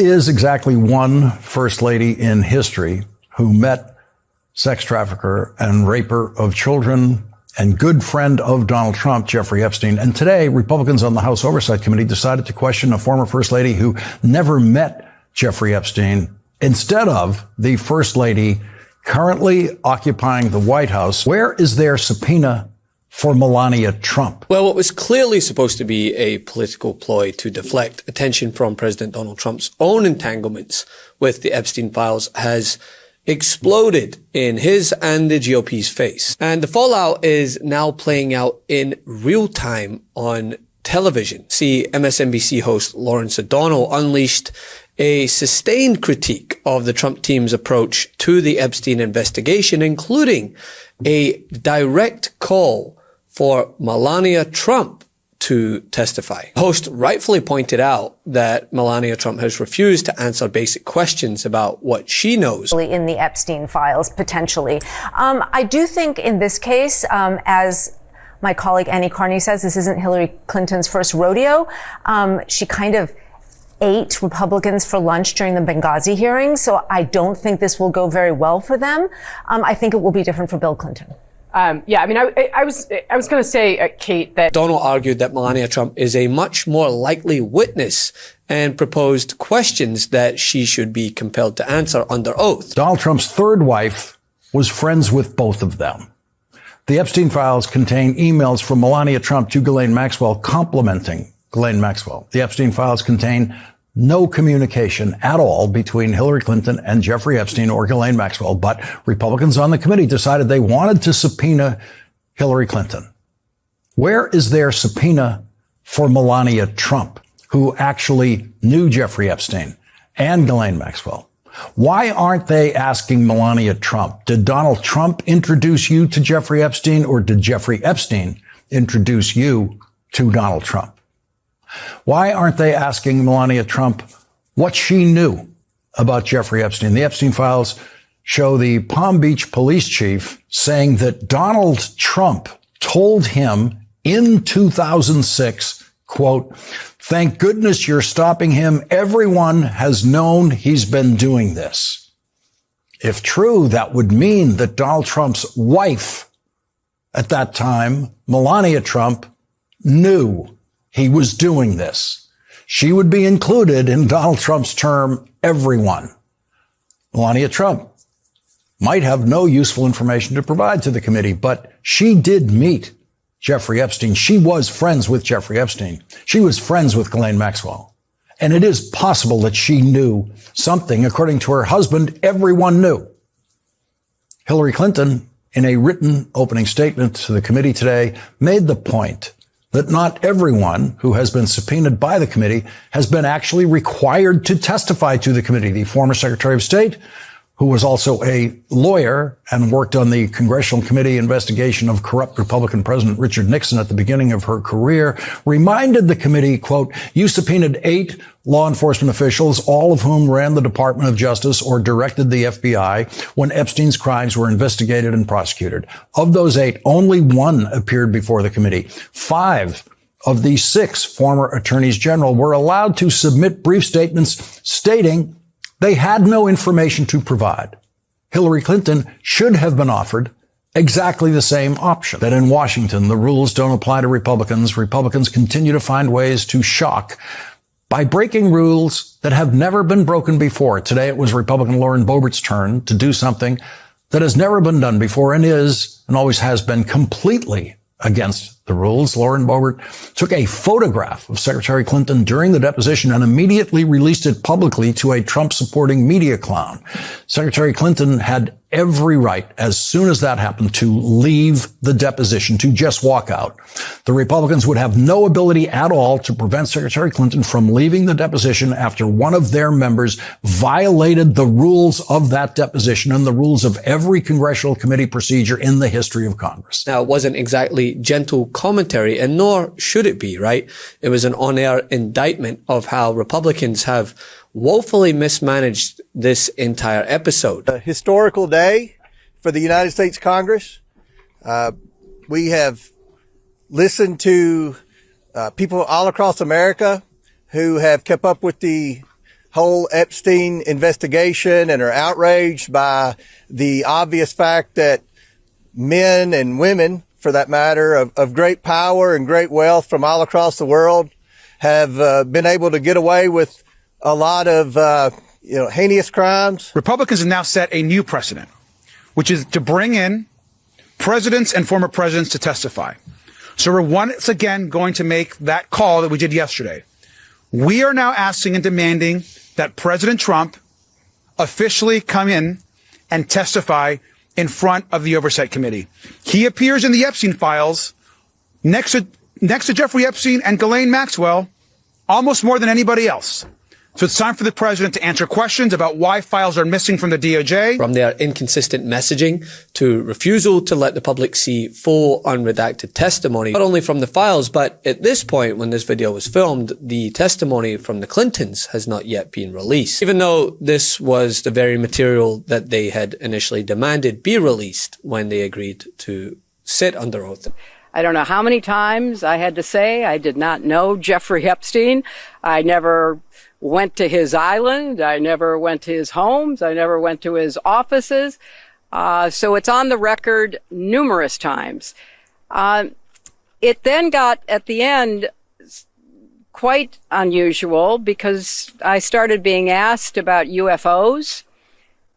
is exactly one first lady in history who met sex trafficker and raper of children and good friend of Donald Trump, Jeffrey Epstein. And today, Republicans on the House Oversight Committee decided to question a former first lady who never met Jeffrey Epstein instead of the first lady currently occupying the White House. Where is their subpoena for Melania Trump? Well, what was clearly supposed to be a political ploy to deflect attention from President Donald Trump's own entanglements with the Epstein files has exploded in his and the GOP's face. And the fallout is now playing out in real time on television. See, MSNBC host Lawrence O'Donnell unleashed a sustained critique of the Trump team's approach to the Epstein investigation, including a direct call for Melania Trump to testify. The host rightfully pointed out that Melania Trump has refused to answer basic questions about what she knows. In the Epstein files, potentially. I do think in this case, as my colleague Annie Carney says, this isn't Hillary Clinton's first rodeo. She kind of ate Republicans for lunch during the Benghazi hearings, so I don't think this will go very well for them. I think it will be different for Bill Clinton. I was going to say, Kate, that Donald argued that Melania Trump is a much more likely witness and proposed questions that she should be compelled to answer under oath. Donald Trump's third wife was friends with both of them. The Epstein files contain emails from Melania Trump to Ghislaine Maxwell complimenting Ghislaine Maxwell. The Epstein files contain no communication at all between Hillary Clinton and Jeffrey Epstein or Ghislaine Maxwell, but Republicans on the committee decided they wanted to subpoena Hillary Clinton. Where is their subpoena for Melania Trump, who actually knew Jeffrey Epstein and Ghislaine Maxwell? Why aren't they asking Melania Trump, did Donald Trump introduce you to Jeffrey Epstein, or did Jeffrey Epstein introduce you to Donald Trump? Why aren't they asking Melania Trump what she knew about Jeffrey Epstein? The Epstein files show the Palm Beach police chief saying that Donald Trump told him in 2006, quote, "Thank goodness you're stopping him. Everyone has known he's been doing this." If true, that would mean that Donald Trump's wife at that time, Melania Trump, knew he was doing this. She would be included in Donald Trump's term, everyone. Melania Trump might have no useful information to provide to the committee, but she did meet Jeffrey Epstein. She was friends with Jeffrey Epstein. She was friends with Ghislaine Maxwell. And it is possible that she knew something. According to her husband, everyone knew. Hillary Clinton, in a written opening statement to the committee today, made the point that not everyone who has been subpoenaed by the committee has been actually required to testify to the committee. The former Secretary of State, who was also a lawyer and worked on the Congressional Committee investigation of corrupt Republican President Richard Nixon at the beginning of her career, reminded the committee, quote, "You subpoenaed 8 law enforcement officials, all of whom ran the Department of Justice or directed the FBI when Epstein's crimes were investigated and prosecuted. Of those 8, only 1 appeared before the committee. 5 of the 6 former attorneys general were allowed to submit brief statements stating they had no information to provide. Hillary Clinton should have been offered exactly the same option. That in Washington, the rules don't apply to Republicans. Republicans continue to find ways to shock by breaking rules that have never been broken before. Today, it was Republican Lauren Boebert's turn to do something that has never been done before and is, and always has been, completely against the rules. Lauren Boebert took a photograph of Secretary Clinton during the deposition and immediately released it publicly to a Trump-supporting media clown. Secretary Clinton had every right, as soon as that happened, to leave the deposition, to just walk out. The Republicans would have no ability at all to prevent Secretary Clinton from leaving the deposition after one of their members violated the rules of that deposition and the rules of every congressional committee procedure in the history of Congress. Now, it wasn't exactly gentle commentary, and nor should it be, right? It was an on-air indictment of how Republicans have woefully mismanaged this entire episode. A historical day for the United States Congress. We have listened to people all across America who have kept up with the whole Epstein investigation and are outraged by the obvious fact that men and women, for that matter, of great power and great wealth from all across the world have been able to get away with a lot of heinous crimes. Republicans have now set a new precedent, which is to bring in presidents and former presidents to testify. So we're once again going to make that call that we did yesterday. We are now asking and demanding that President Trump officially come in and testify in front of the Oversight Committee. He appears in the Epstein files next to Jeffrey Epstein and Ghislaine Maxwell almost more than anybody else. So it's time for the president to answer questions about why files are missing from the DOJ. From their inconsistent messaging to refusal to let the public see full unredacted testimony, not only from the files, but at this point when this video was filmed, the testimony from the Clintons has not yet been released. Even though this was the very material that they had initially demanded be released when they agreed to sit under oath. I don't know how many times I had to say I did not know Jeffrey Epstein. I never went to his island. I never went to his homes. I never went to his offices. So it's on the record numerous times. It then got, at the end, quite unusual because I started being asked about UFOs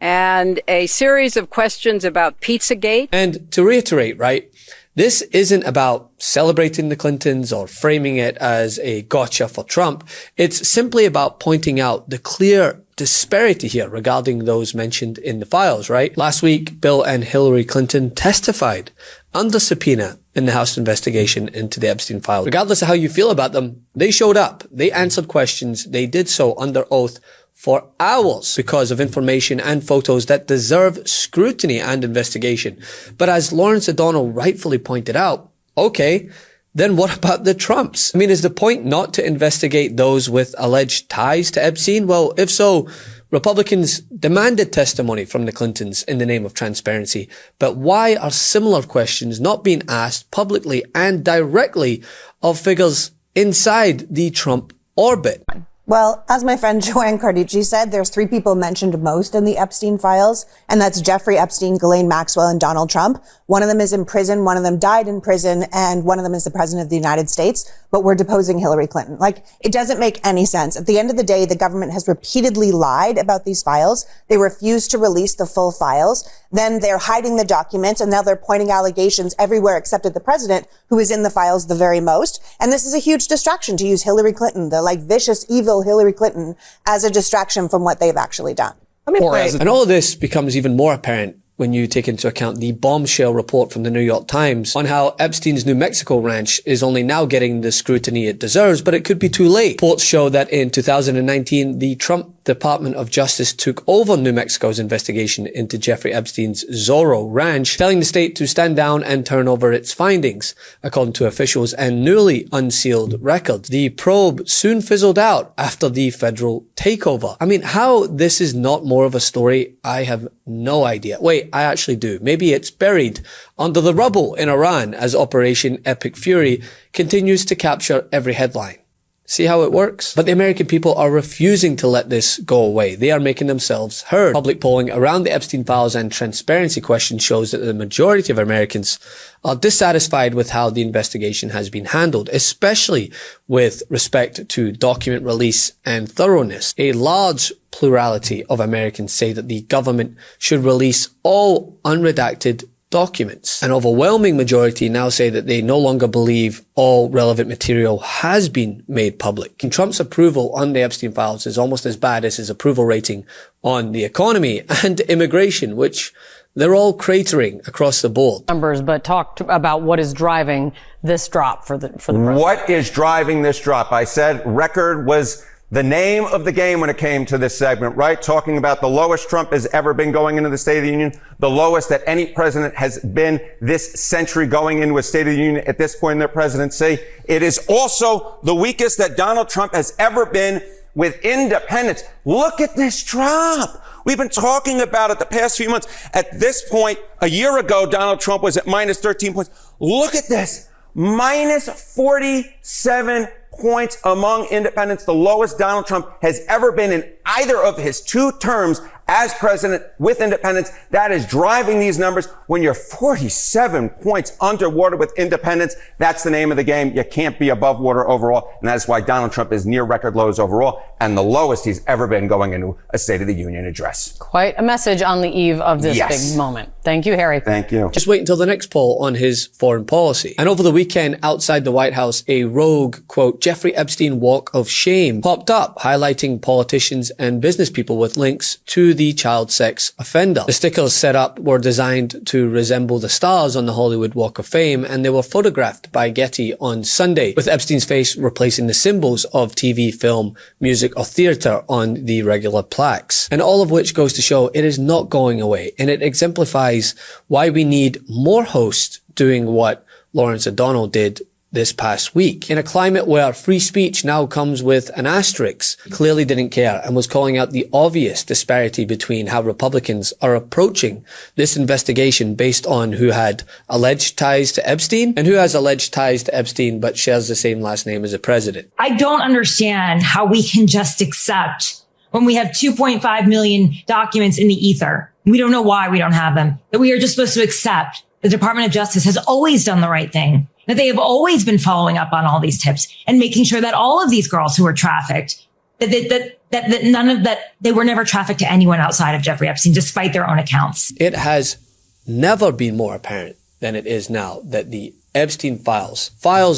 and a series of questions about Pizzagate. And to reiterate, right, this isn't about celebrating the Clintons or framing it as a gotcha for Trump. It's simply about pointing out the clear disparity here regarding those mentioned in the files, right? Last week, Bill and Hillary Clinton testified under subpoena in the House investigation into the Epstein files. Regardless of how you feel about them, they showed up. They answered questions. They did so under oath for hours because of information and photos that deserve scrutiny and investigation. But as Lawrence O'Donnell rightfully pointed out, okay, then what about the Trumps? I mean, is the point not to investigate those with alleged ties to Epstein? Well, if so, Republicans demanded testimony from the Clintons in the name of transparency. But why are similar questions not being asked publicly and directly of figures inside the Trump orbit? Well, as my friend Joanne Carducci said, there's three people mentioned most in the Epstein files, and that's Jeffrey Epstein, Ghislaine Maxwell, and Donald Trump. One of them is in prison, one of them died in prison, and one of them is the president of the United States, but we're deposing Hillary Clinton. Like, it doesn't make any sense. At the end of the day, the government has repeatedly lied about these files. They refuse to release the full files. Then they're hiding the documents, and now they're pointing allegations everywhere except at the president, who is in the files the very most. And this is a huge distraction to use Hillary Clinton, the vicious, evil Hillary Clinton, as a distraction from what they've actually done. And all of this becomes even more apparent when you take into account the bombshell report from the New York Times on how Epstein's New Mexico ranch is only now getting the scrutiny it deserves, but it could be too late. Reports show that in 2019, the Trump Department of Justice took over New Mexico's investigation into Jeffrey Epstein's Zorro Ranch, telling the state to stand down and turn over its findings, according to officials and newly unsealed records. The probe soon fizzled out after the federal takeover. I mean, how this is not more of a story, I have no idea. Wait, I actually do. Maybe it's buried under the rubble in Iran as Operation Epic Fury continues to capture every headline. See how it works? But the American people are refusing to let this go away. They are making themselves heard. Public polling around the Epstein files and transparency question shows that the majority of Americans are dissatisfied with how the investigation has been handled, especially with respect to document release and thoroughness. A large plurality of Americans say that the government should release all unredacted documents. An overwhelming majority now say that they no longer believe all relevant material has been made public. And Trump's approval on the Epstein files is almost as bad as his approval rating on the economy and immigration, which they're all cratering across the board. Numbers, but talk about what is driving this drop for the president. What is driving this drop? I said record was the name of the game when it came to this segment, right? Talking about the lowest Trump has ever been going into the State of the Union, the lowest that any president has been this century going into a State of the Union at this point in their presidency. It is also the weakest that Donald Trump has ever been with independents. Look at this drop. We've been talking about it the past few months. At this point, a year ago, Donald Trump was at minus 13 points. Look at this. Minus 47 points among independents, the lowest Donald Trump has ever been in either of his 2 terms as president with independents. That is driving these numbers. When you're 47 points underwater with independents, that's the name of the game. You can't be above water overall. And that's why Donald Trump is near record lows overall and the lowest he's ever been going into a State of the Union address. Quite a message on the eve of this big moment. Thank you, Harry. Thank you. Just wait until the next poll on his foreign policy. And over the weekend, outside the White House, a rogue, quote, Jeffrey Epstein walk of shame popped up, highlighting politicians and business people with links to the child sex offender. The stickers set up were designed to resemble the stars on the Hollywood Walk of Fame, and they were photographed by Getty on Sunday, with Epstein's face replacing the symbols of TV, film, music, or theater on the regular plaques. And all of which goes to show it is not going away, and it exemplifies why we need more hosts doing what Lawrence O'Donnell did this past week. In a climate where free speech now comes with an asterisk, clearly didn't care and was calling out the obvious disparity between how Republicans are approaching this investigation based on who had alleged ties to Epstein and who has alleged ties to Epstein but shares the same last name as the president. I don't understand how we can just accept when we have 2.5 million documents in the ether. We don't know why we don't have them, that we are just supposed to accept the Department of Justice has always done the right thing, that they have always been following up on all these tips and making sure that all of these girls who were trafficked, that none of that, they were never trafficked to anyone outside of Jeffrey Epstein, despite their own accounts. It has never been more apparent than it is now that the Epstein files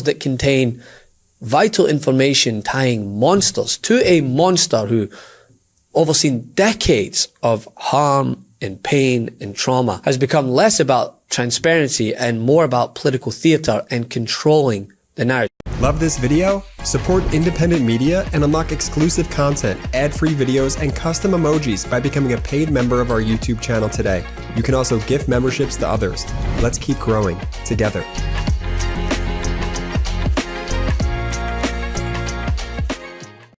that contain vital information tying monsters to a monster who overseen decades of harm and pain and trauma, has become less about transparency and more about political theater and controlling the narrative. Love this video? Support independent media and unlock exclusive content, ad-free videos, and custom emojis by becoming a paid member of our YouTube channel today. You can also gift memberships to others. Let's keep growing together.